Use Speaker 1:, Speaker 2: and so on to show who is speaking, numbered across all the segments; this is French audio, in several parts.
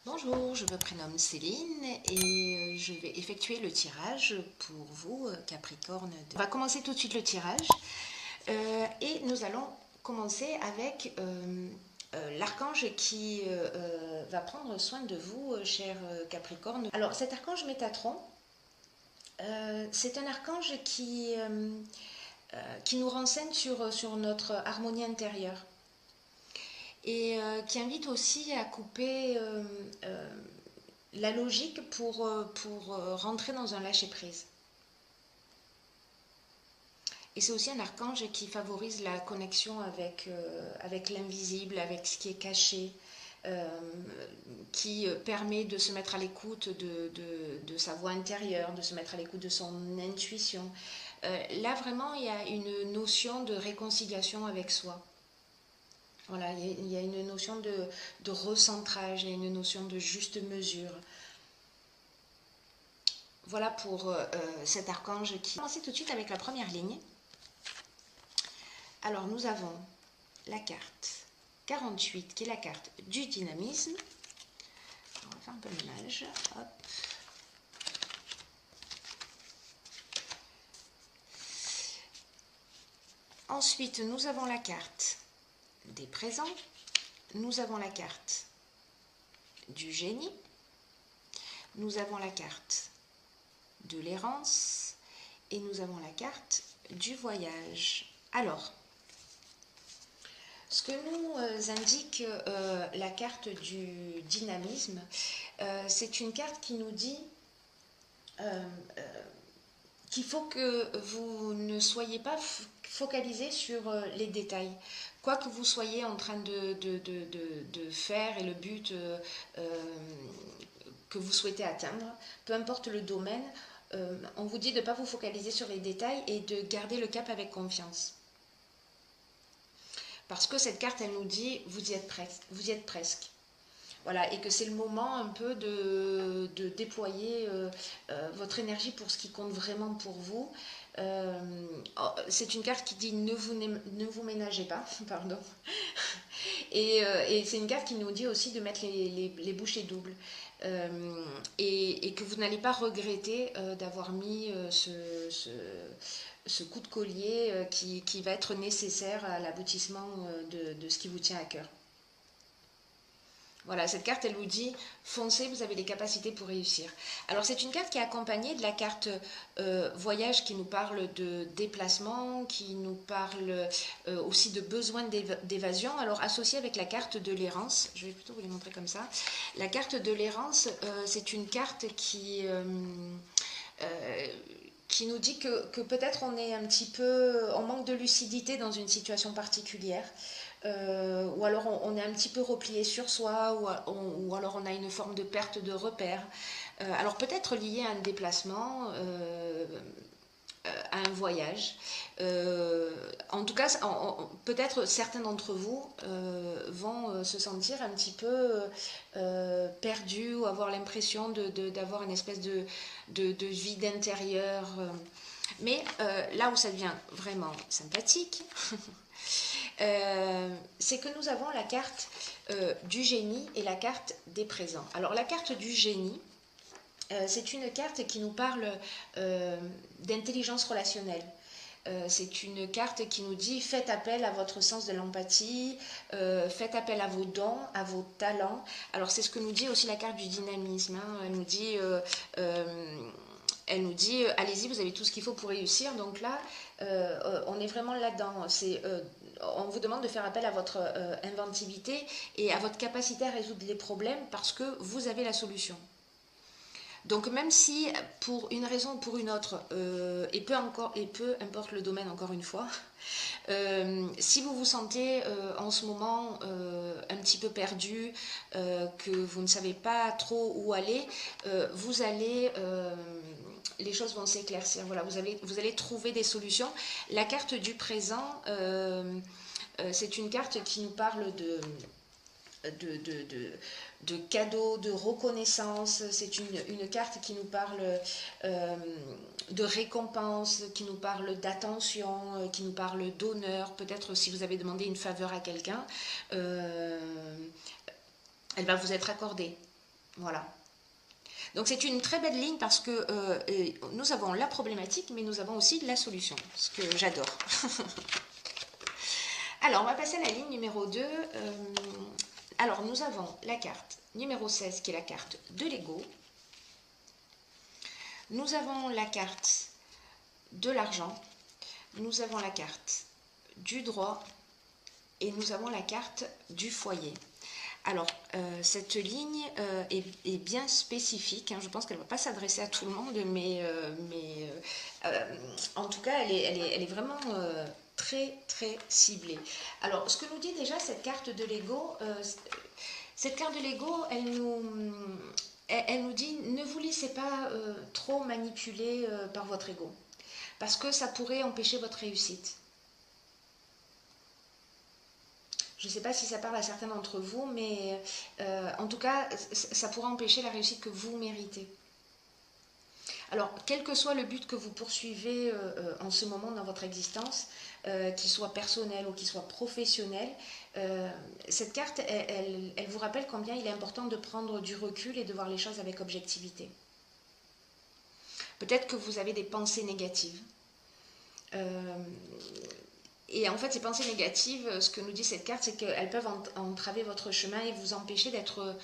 Speaker 1: Bonjour, je me prénomme Céline et je vais effectuer le tirage pour vous, Capricorne. On va commencer tout de suite le tirage et nous allons commencer avec l'archange qui va prendre soin de vous, cher Capricorne. Alors cet archange Métatron, c'est un archange qui nous renseigne sur notre harmonie intérieure et qui invite aussi à couper la logique pour rentrer dans un lâcher-prise. Et c'est aussi un archange qui favorise la connexion avec l'invisible, avec ce qui est caché, euh, qui permet de se mettre à l'écoute de sa voix intérieure, de se mettre à l'écoute de son intuition. Là, vraiment, il y a une notion de réconciliation avec soi. Voilà, il y a une notion de recentrage, il y a une notion de juste mesure. Voilà pour cet archange qui... On va commencer tout de suite avec la première ligne. Alors nous avons la carte 48 qui est la carte du dynamisme. On va faire un peu l'image. Hop. Ensuite, nous avons la carte des présents. Nous avons la carte du génie. Nous avons la carte de l'errance. Et nous avons la carte du voyage. Alors, ce que nous indique la carte du dynamisme, c'est une carte qui nous dit qu'il faut que vous ne soyez pas focalisé sur les détails. Quoi que vous soyez en train de faire et le but que vous souhaitez atteindre, peu importe le domaine, on vous dit de ne pas vous focaliser sur les détails et de garder le cap avec confiance. Parce que cette carte, elle nous dit, vous y êtes presque. Voilà, et que c'est le moment un peu de déployer votre énergie pour ce qui compte vraiment pour vous. C'est une carte qui dit ne vous ménagez pas, pardon. Et c'est une carte qui nous dit aussi de mettre les bouchées doubles. Et que vous n'allez pas regretter d'avoir mis ce coup de collier qui va être nécessaire à l'aboutissement de ce qui vous tient à cœur. Voilà, cette carte, elle vous dit, foncez, vous avez les capacités pour réussir. Alors, c'est une carte qui est accompagnée de la carte voyage qui nous parle de déplacement, qui nous parle aussi de besoin d'évasion. Alors, associée avec la carte de l'errance, je vais plutôt vous les montrer comme ça. La carte de l'errance, c'est une carte qui nous dit que peut-être on est un petit peu, on manque de lucidité dans une situation particulière. Ou alors on est un petit peu replié sur soi, ou alors on a une forme de perte de repère. Alors peut-être lié à un déplacement, à un voyage. En tout cas, peut-être certains d'entre vous vont se sentir un petit peu perdus ou avoir l'impression d'avoir une espèce de vide intérieur. Mais là où ça devient vraiment sympathique, c'est que nous avons la carte du génie et la carte des présents. Alors la carte du génie, c'est une carte qui nous parle d'intelligence relationnelle. C'est une carte qui nous dit faites appel à votre sens de l'empathie, faites appel à vos dons, à vos talents. Alors c'est ce que nous dit aussi la carte du dynamisme. Hein. Elle nous dit allez-y, vous avez tout ce qu'il faut pour réussir. Donc là, on est vraiment là-dedans. On vous demande de faire appel à votre inventivité et à votre capacité à résoudre les problèmes parce que vous avez la solution. Donc même si pour une raison ou pour une autre, et peu importe le domaine encore une fois, si vous vous sentez en ce moment un petit peu perdu, que vous ne savez pas trop où aller, les choses vont s'éclaircir. Voilà, vous allez trouver des solutions. La carte du présent, c'est une carte qui nous parle de cadeaux, de reconnaissance. C'est une carte qui nous parle de récompense, qui nous parle d'attention, qui nous parle d'honneur. Peut-être si vous avez demandé une faveur à quelqu'un, elle va vous être accordée. Voilà. Donc c'est une très belle ligne parce que nous avons la problématique, mais nous avons aussi la solution, ce que j'adore. Alors, on va passer à la ligne numéro 2. Alors, nous avons la carte numéro 16 qui est la carte de l'ego. Nous avons la carte de l'argent. Nous avons la carte du droit. Et nous avons la carte du foyer. Alors, cette ligne est bien spécifique. Hein. Je pense qu'elle ne va pas s'adresser à tout le monde, mais en tout cas, elle est vraiment très, très ciblée. Alors, ce que nous dit déjà cette carte de l'ego, elle nous dit ne vous laissez pas trop manipuler par votre ego, parce que ça pourrait empêcher votre réussite. Je ne sais pas si ça parle à certains d'entre vous, mais en tout cas, ça pourra empêcher la réussite que vous méritez. Alors, quel que soit le but que vous poursuivez en ce moment dans votre existence, qu'il soit personnel ou qu'il soit professionnel, cette carte, elle vous rappelle combien il est important de prendre du recul et de voir les choses avec objectivité. Peut-être que vous avez des pensées négatives. Et en fait, ces pensées négatives, ce que nous dit cette carte, c'est qu'elles peuvent entraver votre chemin et vous empêcher d'être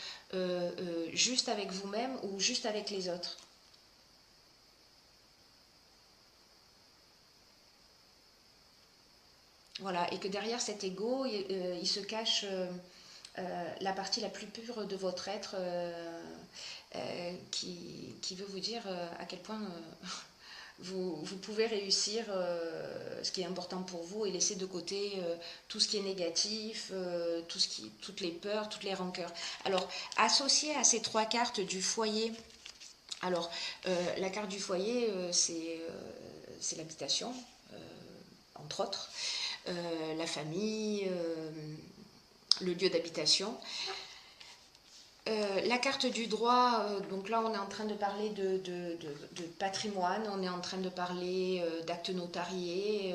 Speaker 1: juste avec vous-même ou juste avec les autres. Voilà, et que derrière cet ego, il se cache la partie la plus pure de votre être qui veut vous dire à quel point vous pouvez réussir ce qui est important pour vous et laisser de côté tout ce qui est négatif, toutes les peurs, toutes les rancœurs. Alors, associé à ces trois cartes du foyer, alors la carte du foyer, c'est l'habitation, entre autres, la famille, le lieu d'habitation. La carte du droit, donc là on est en train de parler de patrimoine, on est en train de parler d'actes notariés.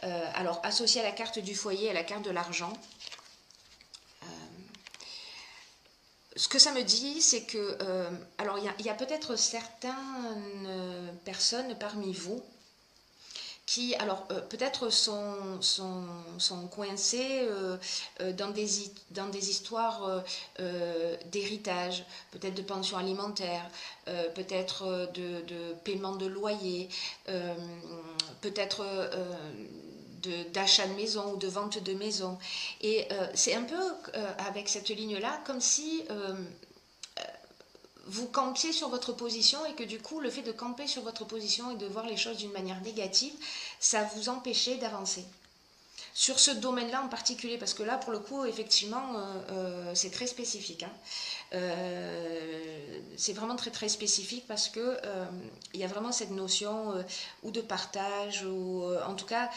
Speaker 1: Alors associé à la carte du foyer, à la carte de l'argent, ce que ça me dit, c'est que, alors il y a peut-être certaines personnes parmi vous qui, alors peut-être sont coincés dans des histoires d'héritage, peut-être de pension alimentaire, peut-être de paiement de loyer, peut-être d'achat de maison ou de vente de maison. Et c'est un peu avec cette ligne-là comme si vous campiez sur votre position et que du coup, le fait de camper sur votre position et de voir les choses d'une manière négative, ça vous empêchait d'avancer. Sur ce domaine-là en particulier, parce que là, pour le coup, effectivement, c'est très spécifique. Hein. C'est vraiment très très spécifique parce que il y a vraiment cette notion ou de partage ou en tout cas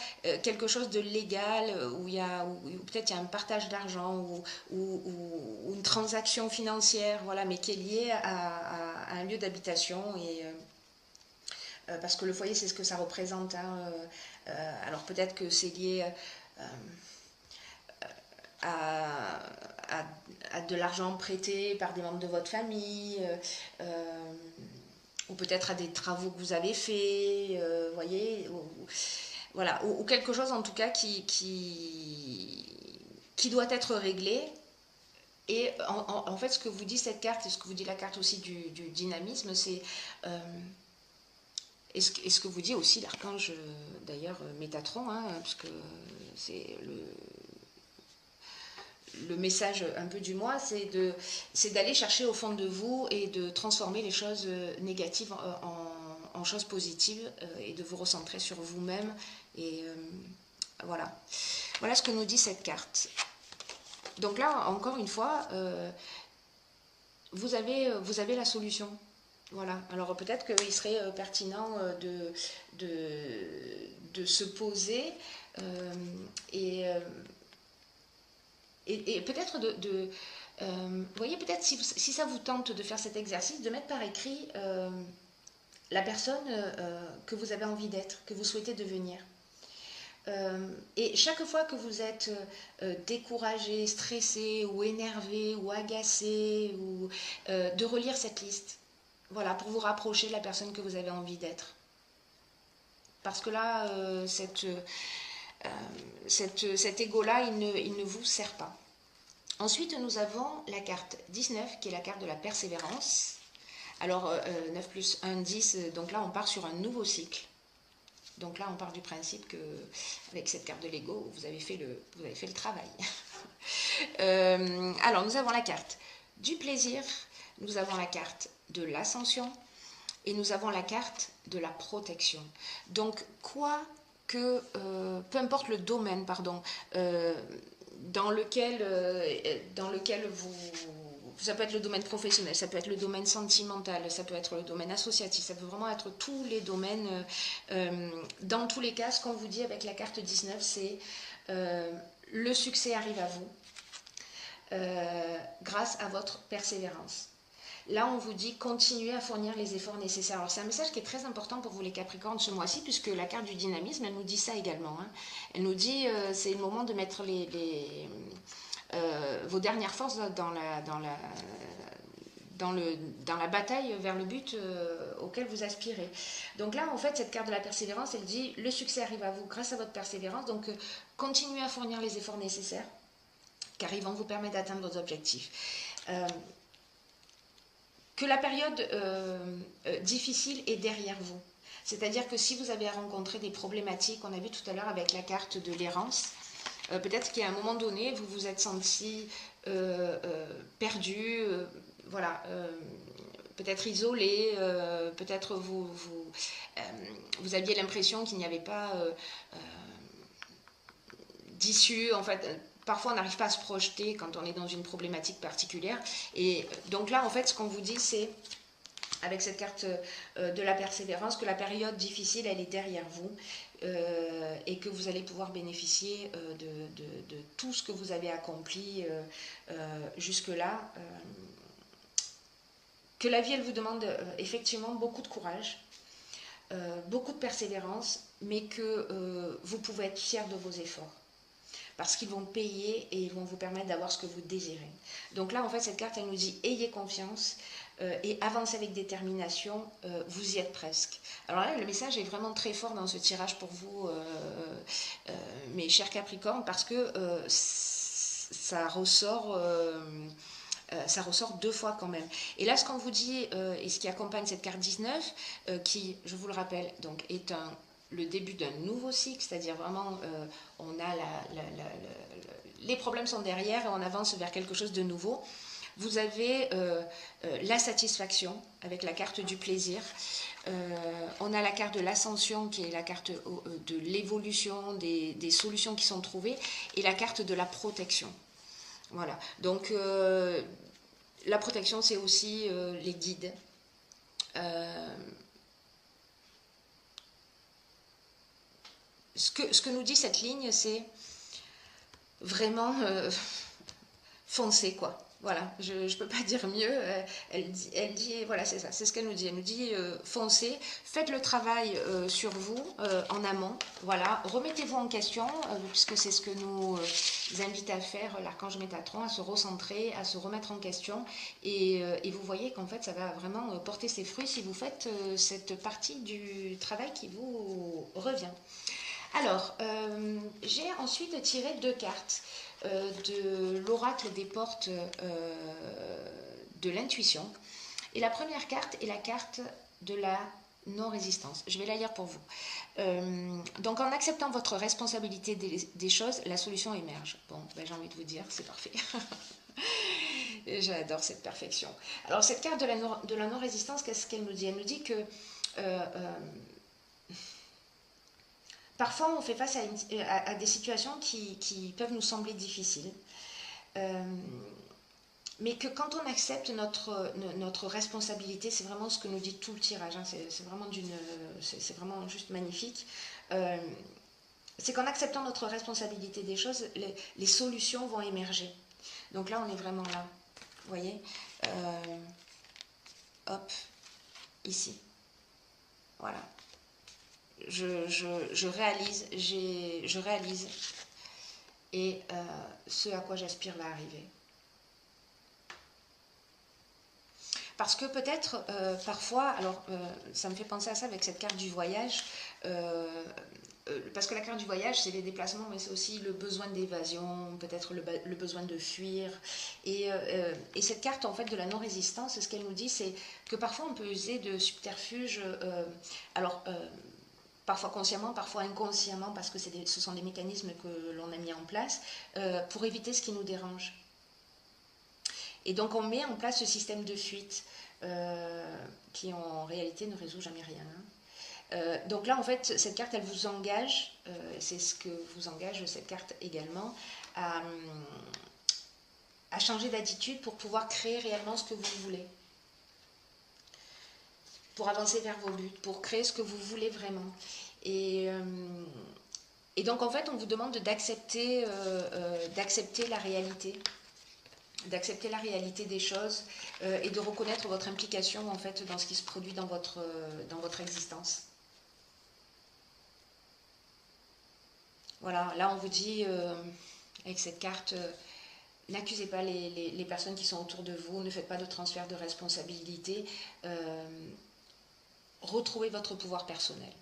Speaker 1: quelque chose de légal où peut-être il y a un partage d'argent ou une transaction financière, voilà, mais qui est liée à un lieu d'habitation et parce que le foyer c'est ce que ça représente. Hein, alors peut-être que c'est lié à, à de l'argent prêté par des membres de votre famille, ou peut-être à des travaux que vous avez faits, voyez, voilà, ou quelque chose en tout cas qui doit être réglé. Et en fait, ce que vous dit cette carte, et ce que vous dit la carte aussi du dynamisme, c'est... et ce que vous dit aussi l'archange, d'ailleurs, Métatron, hein, parce que c'est le message un peu du mois, c'est d'aller chercher au fond de vous et de transformer les choses négatives en choses positives et de vous recentrer sur vous-même. Et voilà. Voilà ce que nous dit cette carte. Donc là, encore une fois, vous avez la solution. Voilà. Alors peut-être qu'il serait pertinent de se poser et peut-être vous voyez, peut-être si ça vous tente de faire cet exercice, de mettre par écrit la personne que vous avez envie d'être, que vous souhaitez devenir. Et chaque fois que vous êtes découragé, stressé ou énervé ou agacé, ou, de relire cette liste. Voilà, pour vous rapprocher de la personne que vous avez envie d'être. Parce que là, cet ego-là, il ne vous sert pas. Ensuite, nous avons la carte 19, qui est la carte de la persévérance. Alors, 9 plus 1, 10, donc là, on part sur un nouveau cycle. Donc là, on part du principe que, avec cette carte de l'ego, vous avez fait le travail. Alors, nous avons la carte du plaisir, nous avons la carte de l'ascension et nous avons la carte de la protection. Donc, peu importe le domaine, pardon, dans lequel ça peut être le domaine professionnel, ça peut être le domaine sentimental, ça peut être le domaine associatif, ça peut vraiment être tous les domaines. Dans tous les cas, ce qu'on vous dit avec la carte 19, c'est le succès arrive à vous grâce à votre persévérance. Là, on vous dit continuez à fournir les efforts nécessaires. Alors, c'est un message qui est très important pour vous les Capricornes ce mois-ci, puisque la carte du dynamisme, elle nous dit ça également. Hein. Elle nous dit c'est le moment de mettre vos dernières forces dans la bataille vers le but auquel vous aspirez. Donc là, en fait, cette carte de la persévérance, elle dit le succès arrive à vous grâce à votre persévérance. Donc, continuez à fournir les efforts nécessaires, car ils vont vous permettre d'atteindre vos objectifs. Que la période difficile est derrière vous. C'est-à-dire que si vous avez rencontré des problématiques, on a vu tout à l'heure avec la carte de l'errance, peut-être qu'à un moment donné, vous vous êtes senti perdu, voilà, peut-être isolé, peut-être vous aviez l'impression qu'il n'y avait pas d'issue, en fait. Parfois, on n'arrive pas à se projeter quand on est dans une problématique particulière. Et donc là, en fait, ce qu'on vous dit, c'est, avec cette carte de la persévérance, que la période difficile, elle est derrière vous et que vous allez pouvoir bénéficier de tout ce que vous avez accompli jusque-là. Que la vie, elle vous demande effectivement beaucoup de courage, beaucoup de persévérance, mais que vous pouvez être fiers de vos efforts. Parce qu'ils vont payer et ils vont vous permettre d'avoir ce que vous désirez. Donc là, en fait, cette carte, elle nous dit ayez confiance et avancez avec détermination, vous y êtes presque. Alors là, le message est vraiment très fort dans ce tirage pour vous, mes chers Capricornes, parce que ça ressort deux fois quand même. Et là, ce qu'on vous dit, et ce qui accompagne cette carte 19, qui, je vous le rappelle, donc est le début d'un nouveau cycle, c'est-à-dire vraiment, on a les problèmes sont derrière et on avance vers quelque chose de nouveau. Vous avez la satisfaction avec la carte du plaisir. On a la carte de l'ascension qui est la carte de l'évolution, des solutions qui sont trouvées, et la carte de la protection. Voilà, donc la protection, c'est aussi les guides. Ce que nous dit cette ligne, c'est vraiment foncer, quoi. Voilà, je ne peux pas dire mieux. Elle dit, voilà, c'est ça, c'est ce qu'elle nous dit. Elle nous dit foncez, faites le travail sur vous en amont. Voilà, remettez-vous en question, puisque c'est ce que nous invite à faire l'archange Métatron, à se recentrer, à se remettre en question. Et vous voyez qu'en fait, ça va vraiment porter ses fruits si vous faites cette partie du travail qui vous revient. Alors, j'ai ensuite tiré 2 cartes de l'oracle des portes de l'intuition. Et la première carte est la carte de la non-résistance. Je vais la lire pour vous. Donc, en acceptant votre responsabilité des choses, la solution émerge. Bon, ben, j'ai envie de vous dire, c'est parfait. J'adore cette perfection. Alors, cette carte de la non-résistance, qu'est-ce qu'elle nous dit? Elle nous dit que parfois, on fait face à des situations qui peuvent nous sembler difficiles, mais que quand on accepte notre responsabilité, c'est vraiment ce que nous dit tout le tirage, hein, c'est vraiment juste magnifique, c'est qu'en acceptant notre responsabilité des choses, les solutions vont émerger. Donc là, on est vraiment là, vous voyez, hop, ici, voilà. je réalise, je réalise et ce à quoi j'aspire va arriver. Parce que peut-être, parfois, alors ça me fait penser à ça avec cette carte du voyage, parce que la carte du voyage, c'est les déplacements, mais c'est aussi le besoin d'évasion, peut-être le besoin de fuir. Et cette carte, en fait, de la non-résistance, ce qu'elle nous dit, c'est que parfois on peut user de subterfuges, alors parfois consciemment, parfois inconsciemment, parce que ce sont des mécanismes que l'on a mis en place, pour éviter ce qui nous dérange. Et donc on met en place ce système de fuite qui en réalité ne résout jamais rien. Donc là en fait cette carte elle vous engage, c'est ce que vous engage cette carte également, à changer d'attitude pour pouvoir créer réellement ce que vous voulez. Pour avancer vers vos buts, pour créer ce que vous voulez vraiment. Et donc en fait on vous demande d'accepter la réalité. D'accepter la réalité des choses et de reconnaître votre implication en fait dans ce qui se produit dans votre existence. Voilà, là on vous dit avec cette carte, n'accusez pas les personnes qui sont autour de vous, ne faites pas de transfert de responsabilité, retrouvez votre pouvoir personnel.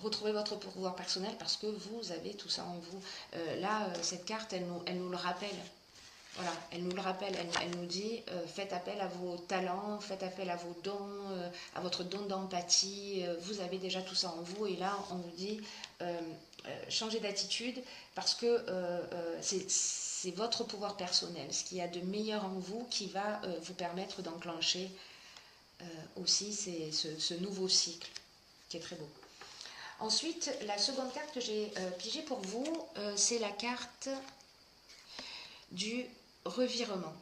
Speaker 1: Retrouvez votre pouvoir personnel parce que vous avez tout ça en vous. Là, cette carte, elle nous le rappelle. Voilà, elle nous le rappelle, elle nous dit faites appel à vos talents, faites appel à vos dons, à votre don d'empathie, vous avez déjà tout ça en vous et là on vous dit changez d'attitude parce que c'est votre pouvoir personnel, ce qu'il y a de meilleur en vous qui va vous permettre d'enclencher aussi ce nouveau cycle qui est très beau. Ensuite, la seconde carte que j'ai pigée pour vous, c'est la carte du revirement.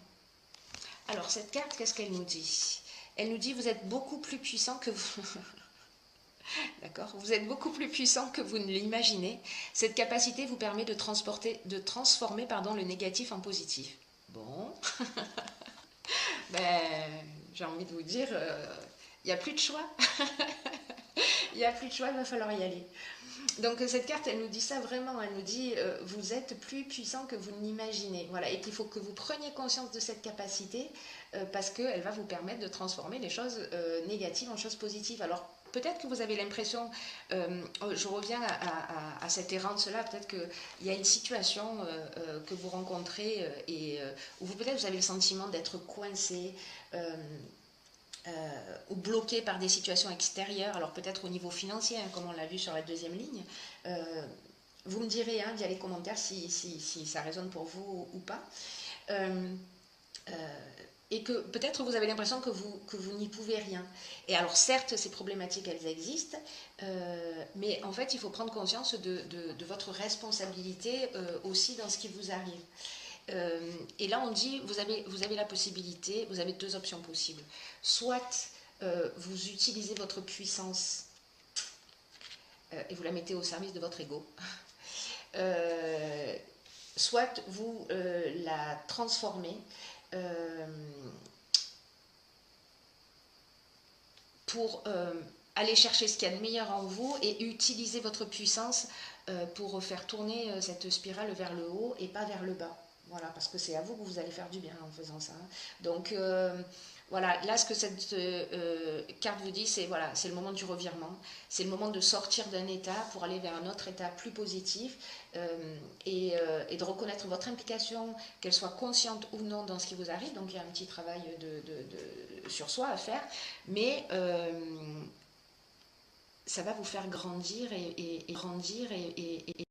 Speaker 1: Alors, cette carte, qu'est-ce qu'elle nous dit? Elle nous dit, vous êtes beaucoup plus puissant que vous... D'accord? Vous êtes beaucoup plus puissant que vous ne l'imaginez. Cette capacité vous permet de transformer le négatif en positif. Bon. J'ai envie de vous dire, il n'y a plus de choix. Il n'y a plus de choix, il va falloir y aller. Donc cette carte, elle nous dit ça vraiment, elle nous dit vous êtes plus puissant que vous l'imaginez. Voilà, et qu'il faut que vous preniez conscience de cette capacité parce qu'elle va vous permettre de transformer les choses négatives en choses positives. Alors peut-être que vous avez l'impression, je reviens à cette errance-là, peut-être qu'il y a une situation que vous rencontrez où peut-être vous avez le sentiment d'être coincé. Ou bloqué par des situations extérieures, alors peut-être au niveau financier, hein, comme on l'a vu sur la deuxième ligne. Vous me direz via les commentaires si ça résonne pour vous ou pas. Et que peut-être vous avez l'impression que vous n'y pouvez rien. Et alors certes, ces problématiques, elles existent, mais en fait, il faut prendre conscience de votre responsabilité aussi dans ce qui vous arrive. Et là, on dit, vous avez la possibilité, vous avez deux options possibles. Soit vous utilisez votre puissance et vous la mettez au service de votre ego, soit vous la transformez pour aller chercher ce qu'il y a de meilleur en vous et utiliser votre puissance pour faire tourner cette spirale vers le haut et pas vers le bas. Voilà, parce que c'est à vous que vous allez faire du bien en faisant ça. Donc voilà, là ce que cette carte vous dit, c'est voilà, c'est le moment du revirement, c'est le moment de sortir d'un état pour aller vers un autre état plus positif et de reconnaître votre implication, qu'elle soit consciente ou non dans ce qui vous arrive. Donc il y a un petit travail sur soi à faire, mais ça va vous faire grandir et